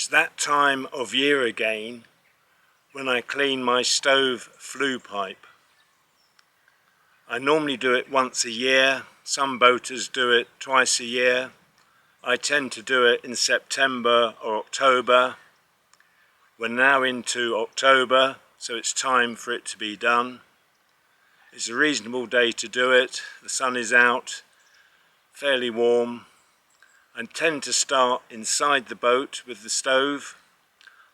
It's that time of year again when I clean my stove flue pipe. I normally do it once a year. Some boaters do it twice a year. I tend to do it in September or October. We're now into October, so it's time for it to be done. It's a reasonable day to do it. The sun is out, fairly warm. I tend to start inside the boat with the stove.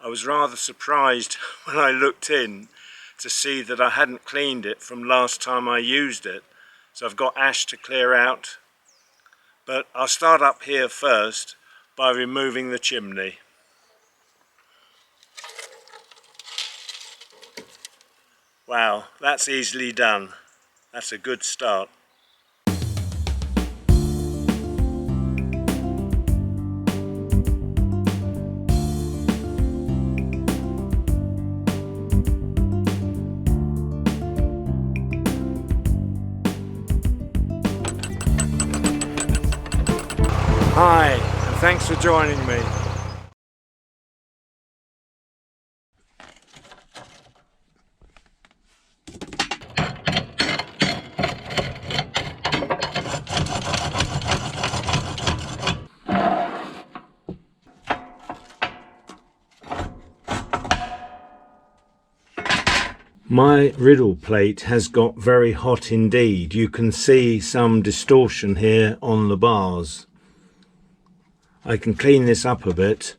I was rather surprised when I looked in to see that I hadn't cleaned it from last time I used it. So I've got ash to clear out. But I'll start up here first by removing the chimney. Wow, that's easily done. That's a good start. Hi, and thanks for joining me. My riddle plate has got very hot indeed. You can see some distortion here on the bars. I can clean this up a bit,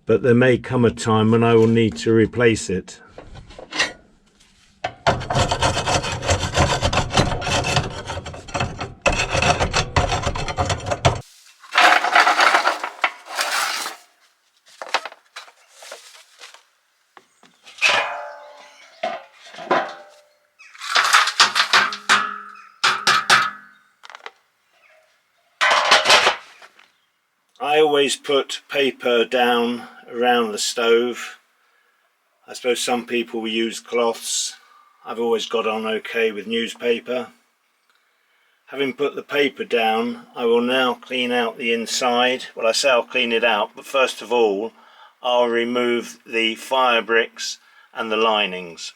but there may come a time when I will need to replace it. I always put paper down around the stove. I suppose some people will use cloths. I've always got on okay with newspaper. Having put the paper down, I will now clean out the inside. Well, I say I'll clean it out, but first of all, I'll remove the fire bricks and the linings.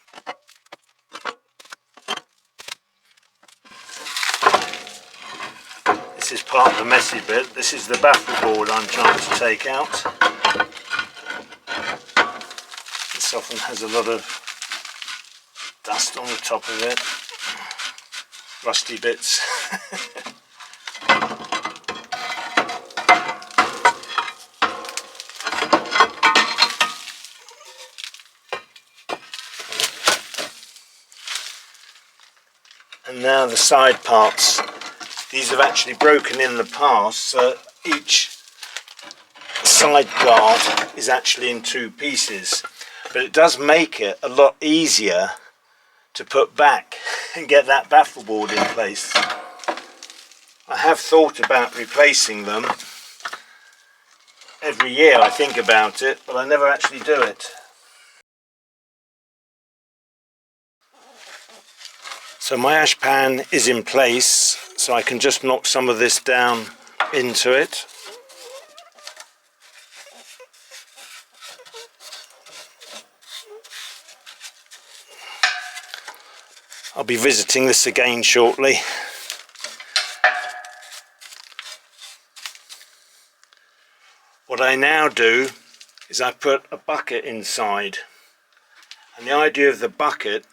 This is part of the messy bit. This is the baffle board I'm trying to take out. This often has a lot of dust on the top of it, rusty bits. And now the side parts. These have actually broken in the past, so each side guard is actually in two pieces. But it does make it a lot easier to put back and get that baffle board in place. I have thought about replacing them. Every year I think about it, but I never actually do it. So my ash pan is in place, so I can just knock some of this down into it. I'll be visiting this again shortly. What I now do is I put a bucket inside, and the idea of the bucket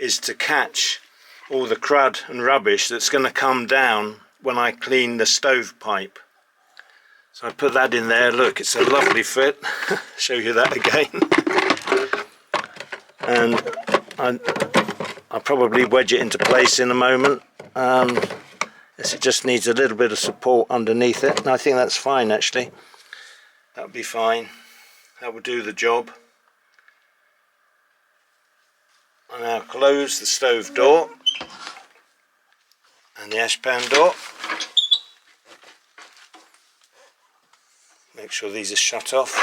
is to catch all the crud and rubbish that's going to come down when I clean the stovepipe. So I put that in there. Look, it's a lovely fit. Show you that again. And I'll probably wedge it into place in a moment. It just needs a little bit of support underneath it, and I think that's fine actually. That'll be fine. That will do the job. I now close the stove door and the ash pan door. Make sure these are shut off.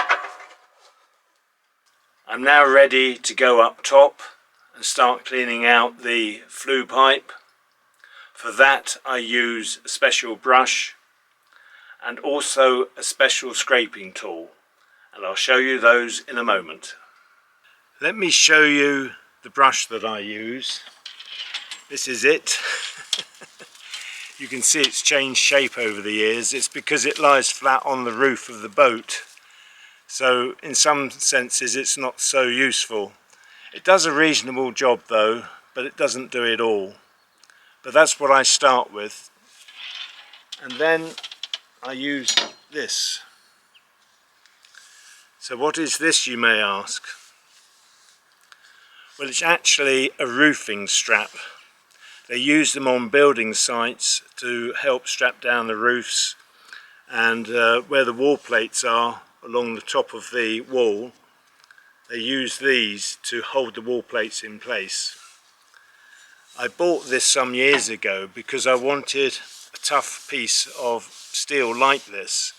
I'm now ready to go up top and start cleaning out the flue pipe. For that I use a special brush and also a special scraping tool, and I'll show you those in a moment. Let me show you the brush that I use. This is it. You can see it's changed shape over the years. It's because it lies flat on the roof of the boat. So in some senses it's not so useful. It does a reasonable job though, but it doesn't do it all. But that's what I start with. And then I use this. So what is this, you may ask? Well, it's actually a roofing strap. They use them on building sites to help strap down the roofs, and where the wall plates are along the top of the wall, they use these to hold the wall plates in place. I bought this some years ago because I wanted a tough piece of steel like this,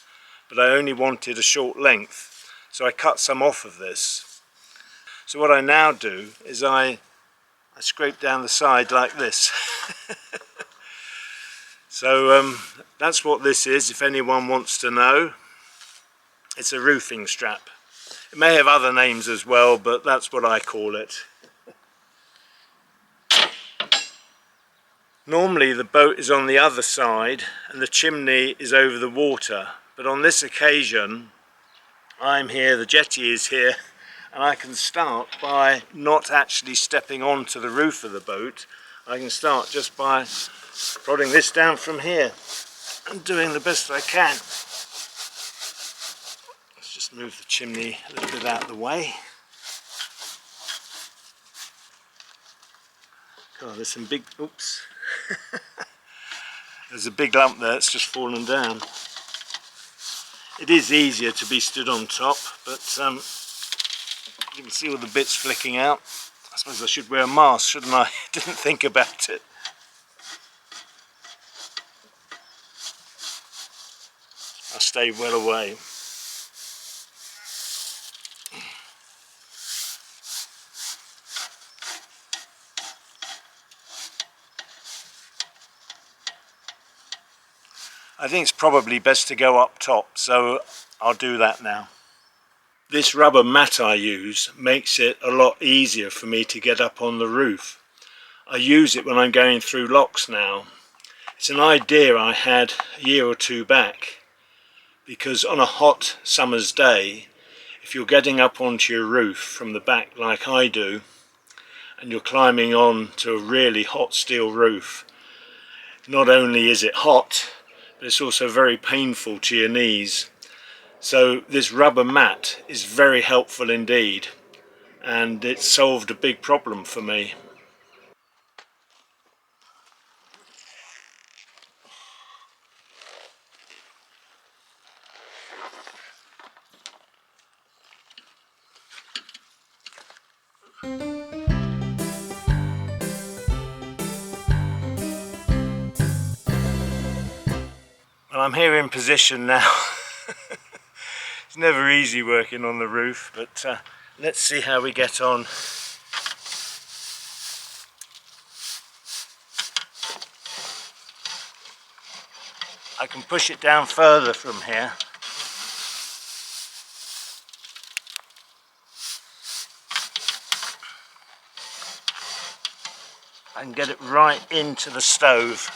but I only wanted a short length, so I cut some off of this. So what I now do is I scrape down the side like this. So that's what this is, if anyone wants to know. It's a roofing strap. It may have other names as well, but that's what I call it. Normally the boat is on the other side and the chimney is over the water, but on this occasion I'm here, the jetty is here, and I can start by not actually stepping onto the roof of the boat. I can start just by prodding this down from here and doing the best I can. Let's just move the chimney a little bit out of the way. God, there's some big, oops. There's a big lump there, it's just fallen down. It is easier to be stood on top, but you can see all the bits flicking out. I suppose I should wear a mask, shouldn't I? Didn't think about it. I'll stay well away. I think it's probably best to go up top, so I'll do that now. This rubber mat I use makes it a lot easier for me to get up on the roof. I use it when I'm going through locks now. It's an idea I had a year or two back, because on a hot summer's day, if you're getting up onto your roof from the back like I do, and you're climbing on to a really hot steel roof, not only is it hot, but it's also very painful to your knees. So this rubber mat is very helpful indeed, and it solved a big problem for me. Well, I'm here in position now. It's never easy working on the roof, but let's see how we get on. I can push it down further from here. I can get it right into the stove.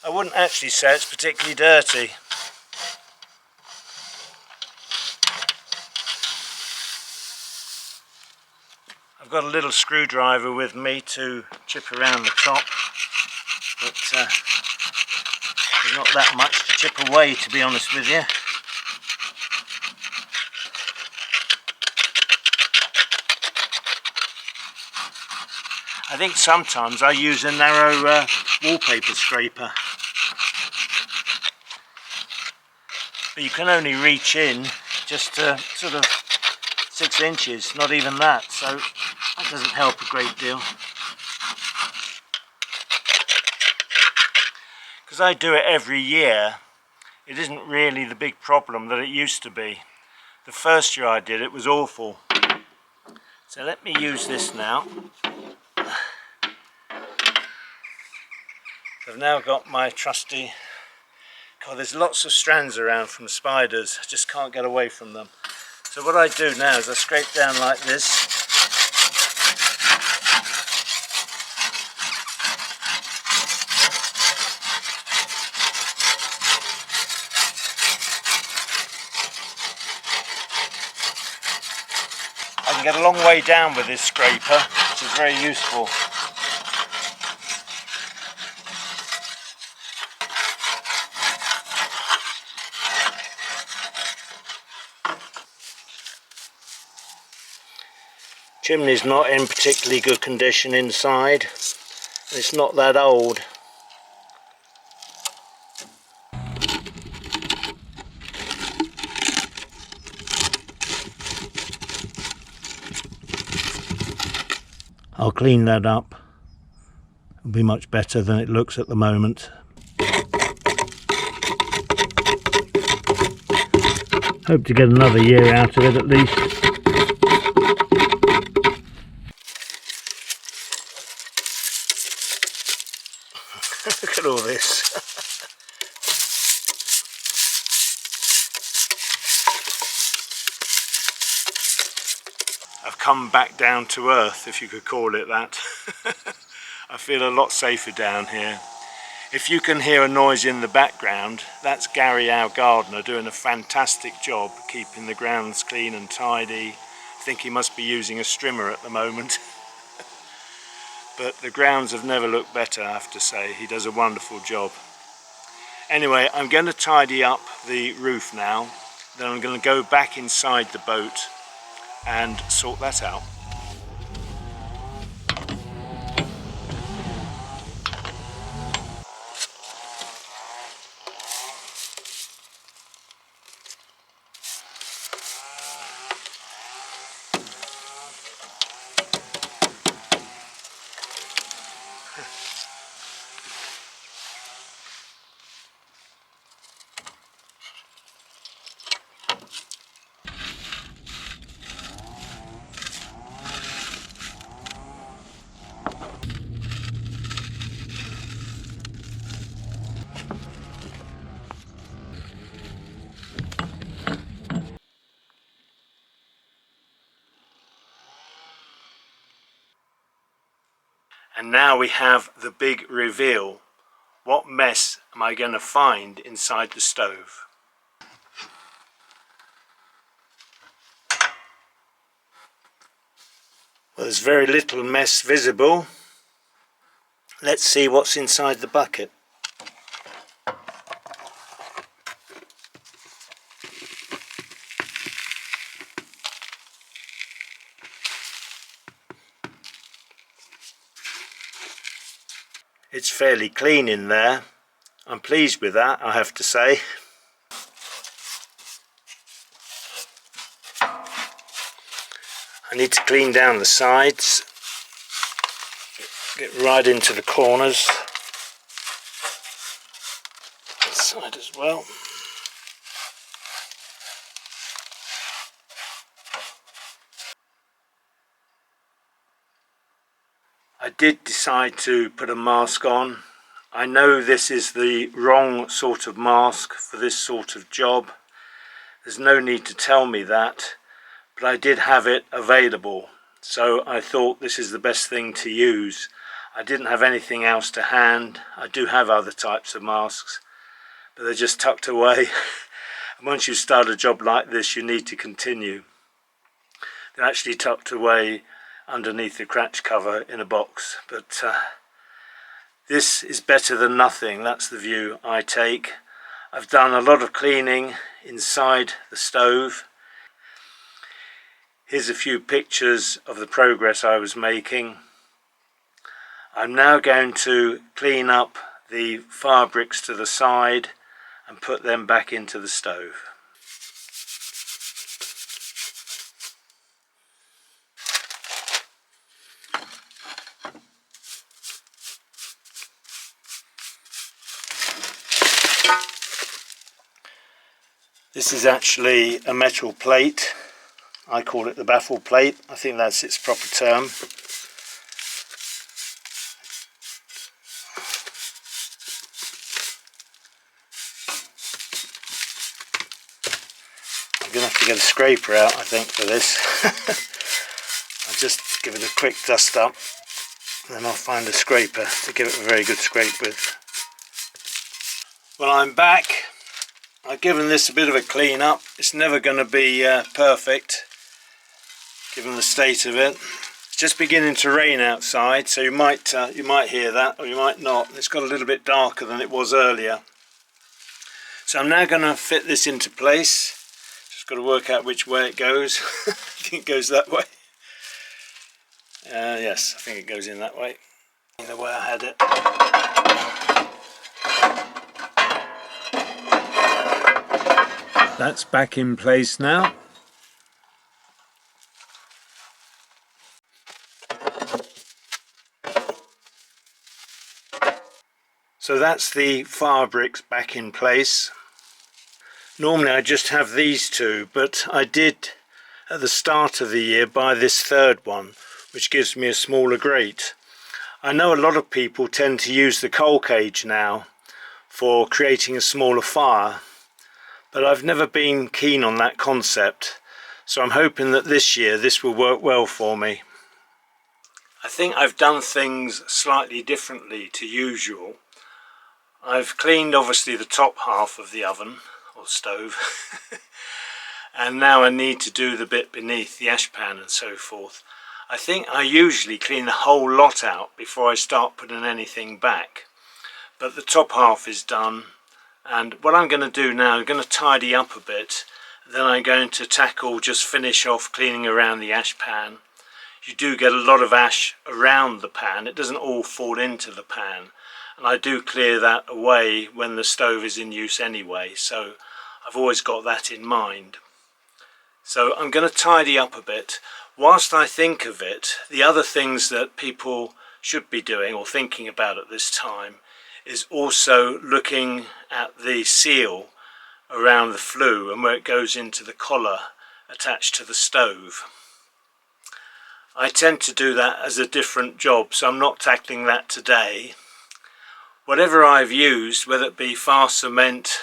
I wouldn't actually say it's particularly dirty. I've got a little screwdriver with me to chip around the top, but there's not that much to chip away, to be honest with you. I think sometimes I use a narrow wallpaper scraper, but you can only reach in just sort of 6 inches, not even that, so that doesn't help a great deal. Because I do it every year, it isn't really the big problem that it used to be. The first year I did it was awful. So let me use this now. I've now got my trusty, God, there's lots of strands around from spiders, I just can't get away from them. So what I do now is I scrape down like this. I can get a long way down with this scraper, which is very useful. Chimney's not in particularly good condition inside. It's not that old. I'll clean that up. It'll be much better than it looks at the moment. Hope to get another year out of it at least. Look at all this. I've come back down to earth, if you could call it that. I feel a lot safer down here. If you can hear a noise in the background, that's Gary, our gardener, doing a fantastic job keeping the grounds clean and tidy. I think he must be using a strimmer at the moment. But the grounds have never looked better, I have to say. He does a wonderful job. Anyway, I'm going to tidy up the roof now. Then I'm going to go back inside the boat and sort that out. And now we have the big reveal. What mess am I going to find inside the stove? Well, there's very little mess visible. Let's see what's inside the bucket. It's fairly clean in there. I'm pleased with that, I have to say. I need to clean down the sides, get right into the corners. This side as well. I did decide to put a mask on. I know this is the wrong sort of mask for this sort of job. There's no need to tell me that, but I did have it available, so I thought this is the best thing to use. I didn't have anything else to hand. I do have other types of masks, but they're just tucked away. And once you start a job like this, you need to continue. They're actually tucked away underneath the cratch cover in a box, but this is better than nothing. That's the view I take. I've done a lot of cleaning inside the stove. Here's a few pictures of the progress I was making. I'm now going to clean up the fire bricks to the side and put them back into the stove. This is actually a metal plate. I call it the baffle plate. I think that's its proper term. to get a scraper out, I think, for this. I'll just give it a quick dust up, and then I'll find a scraper to give it a very good scrape with. Well, I'm back. I've given this a bit of a clean up. It's never going to be perfect, given the state of it. It's just beginning to rain outside, so you might hear that, or you might not. It's got a little bit darker than it was earlier. So I'm now going to fit this into place. Just got to work out which way it goes. I think it goes that way. Yes, I think it goes in that way. The way I had it. That's back in place now. So that's the fire bricks back in place. Normally I just have these two, but I did at the start of the year buy this third one, which gives me a smaller grate. I know a lot of people tend to use the coal cage now for creating a smaller fire, but I've never been keen on that concept, so I'm hoping that this year this will work well for me. I think I've done things slightly differently to usual. I've cleaned obviously the top half of the oven or stove and now I need to do the bit beneath the ash pan and so forth. I think I usually clean the whole lot out before I start putting anything back, but the top half is done, and what I'm going to do now, I'm going to tidy up a bit, then I'm going to just finish off cleaning around the ash pan. You do get a lot of ash around the pan, it doesn't all fall into the pan, and I do clear that away when the stove is in use anyway, so I've always got that in mind. So I'm going to tidy up a bit. Whilst I think of it, the other things that people should be doing or thinking about at this time is also looking at the seal around the flue and where it goes into the collar attached to the stove. I tend to do that as a different job, so I'm not tackling that today. Whatever I've used, whether it be fast cement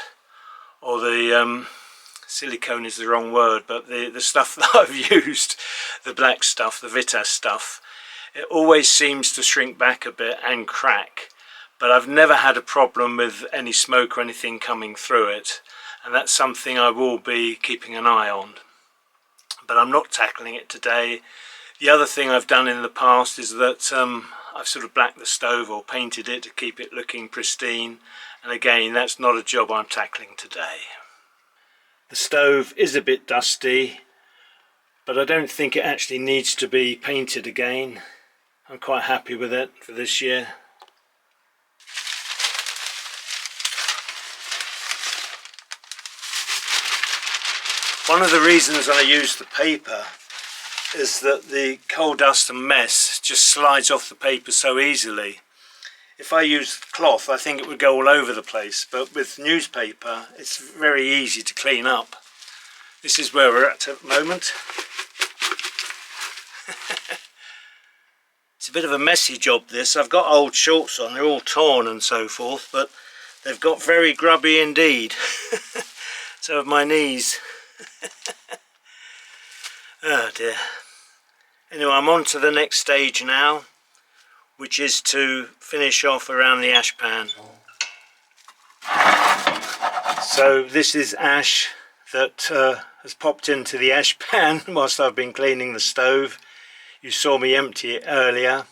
or the silicone is the wrong word, but the stuff that I've used, the black stuff, the Vitas stuff, it always seems to shrink back a bit and crack, but I've never had a problem with any smoke or anything coming through it, and that's something I will be keeping an eye on, but I'm not tackling it today. The other thing I've done in the past is that I've sort of blacked the stove or painted it to keep it looking pristine, and again, that's not a job I'm tackling today. The stove is a bit dusty, but I don't think it actually needs to be painted again. I'm quite happy with it for this year. One of the reasons I use the paper is that the coal dust and mess just slides off the paper so easily. If I use cloth, I think it would go all over the place, but with newspaper it's very easy to clean up. This is where we're at the moment. It's a bit of a messy job this. I've got old shorts on, they're all torn and so forth, but they've got very grubby indeed. So have my knees. Oh dear. Anyway, I'm on to the next stage now, which is to finish off around the ash pan. So this is ash that has popped into the ash pan whilst I've been cleaning the stove. You saw me empty it earlier,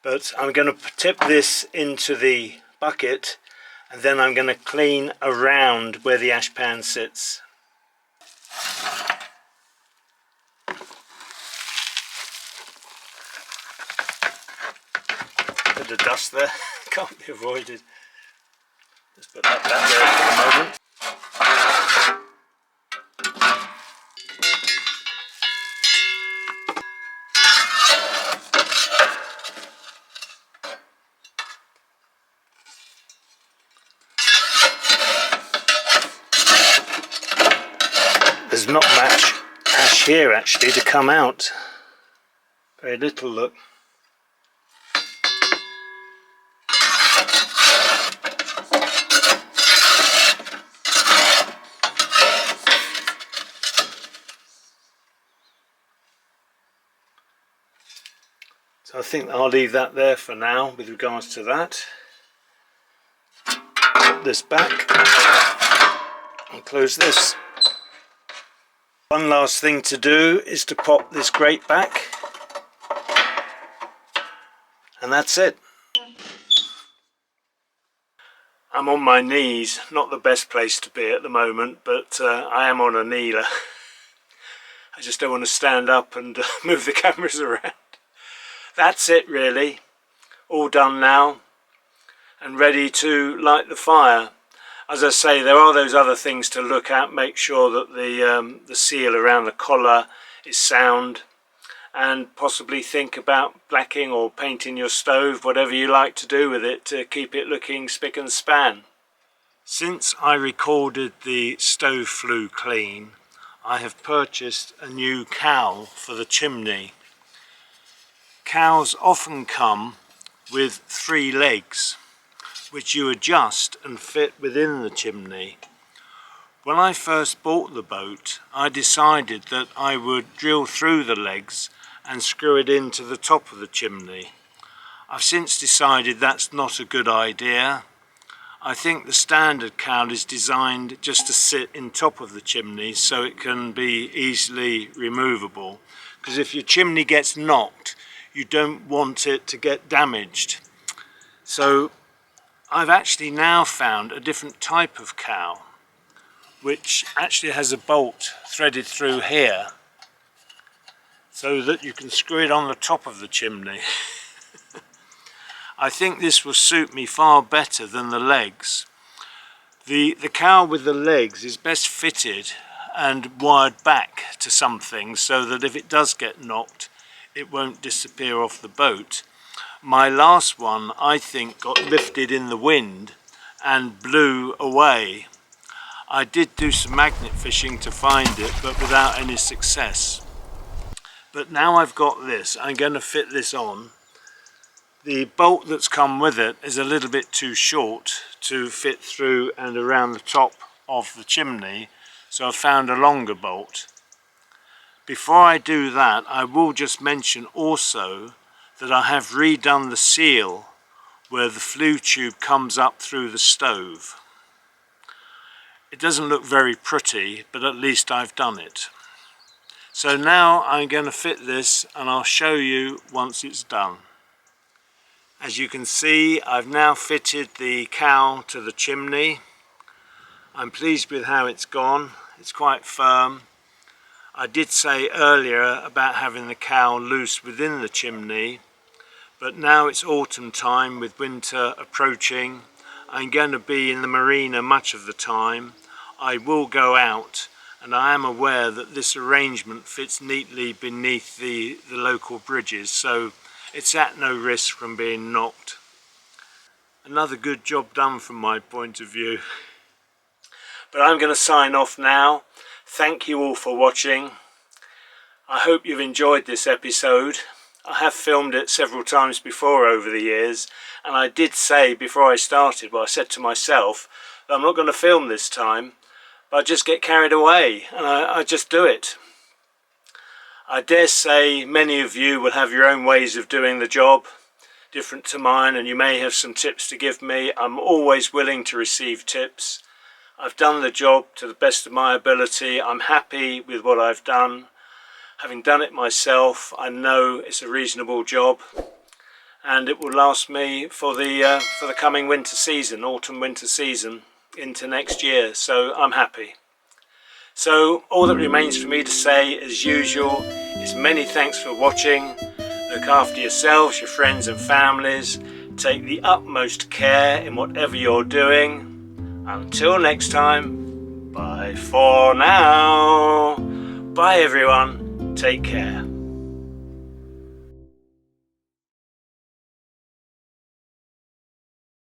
but I'm going to tip this into the bucket and then I'm going to clean around where the ash pan sits. Bit of dust there, can't be avoided. Just put that back there for the moment. There's not much ash here actually to come out. Very little, look. So I think I'll leave that there for now with regards to that. Put this back and close this. One last thing to do is to pop this grate back, and that's it. I'm on my knees, not the best place to be at the moment, but I am on a kneeler. I just don't want to stand up and move the cameras around. That's it really, all done now and ready to light the fire. As I say, there are those other things to look at. Make sure that the seal around the collar is sound, and possibly think about blacking or painting your stove, whatever you like to do with it to keep it looking spick and span. Since I recorded the stove flue clean, I have purchased a new cowl for the chimney. Cowls often come with 3 legs, which you adjust and fit within the chimney. When I first bought the boat, I decided that I would drill through the legs and screw it into the top of the chimney. I've since decided that's not a good idea. I think the standard cowl is designed just to sit in top of the chimney so it can be easily removable, because if your chimney gets knocked, you don't want it to get damaged. So I've actually now found a different type of cowl, which actually has a bolt threaded through here so that you can screw it on the top of the chimney. I think this will suit me far better than the legs. The cowl with the legs is best fitted and wired back to something so that if it does get knocked, it won't disappear off the boat. My last one, I think, got lifted in the wind and blew away. I did do some magnet fishing to find it, but without any success. But now I've got this, I'm going to fit this on. The bolt that's come with it is a little bit too short to fit through and around the top of the chimney, so I've found a longer bolt. Before I do that, I will just mention also that I have redone the seal where the flue tube comes up through the stove. It doesn't look very pretty, but at least I've done it. So now I'm going to fit this and I'll show you once it's done. As you can see, I've now fitted the cowl to the chimney. I'm pleased with how it's gone. It's quite firm. I did say earlier about having the cowl loose within the chimney, but now it's autumn time with winter approaching. I'm going to be in the marina much of the time. I will go out, and I am aware that this arrangement fits neatly beneath the local bridges, so it's at no risk from being knocked. Another good job done from my point of view. But I'm going to sign off now. Thank you all for watching. I hope you've enjoyed this episode. I have filmed it several times before over the years, and I did say before I started, well, I said to myself that I'm not going to film this time, but I just get carried away and I just do it. I dare say many of you will have your own ways of doing the job, different to mine, and you may have some tips to give me. I'm always willing to receive tips. I've done the job to the best of my ability. I'm happy with what I've done. Having done it myself, I know it's a reasonable job, and it will last me for the coming winter season, autumn-winter season, into next year, so I'm happy. So all that remains for me to say, as usual, is many thanks for watching. Look after yourselves, your friends and families. Take the utmost care in whatever you're doing. Until next time, bye for now. Bye everyone. Take care.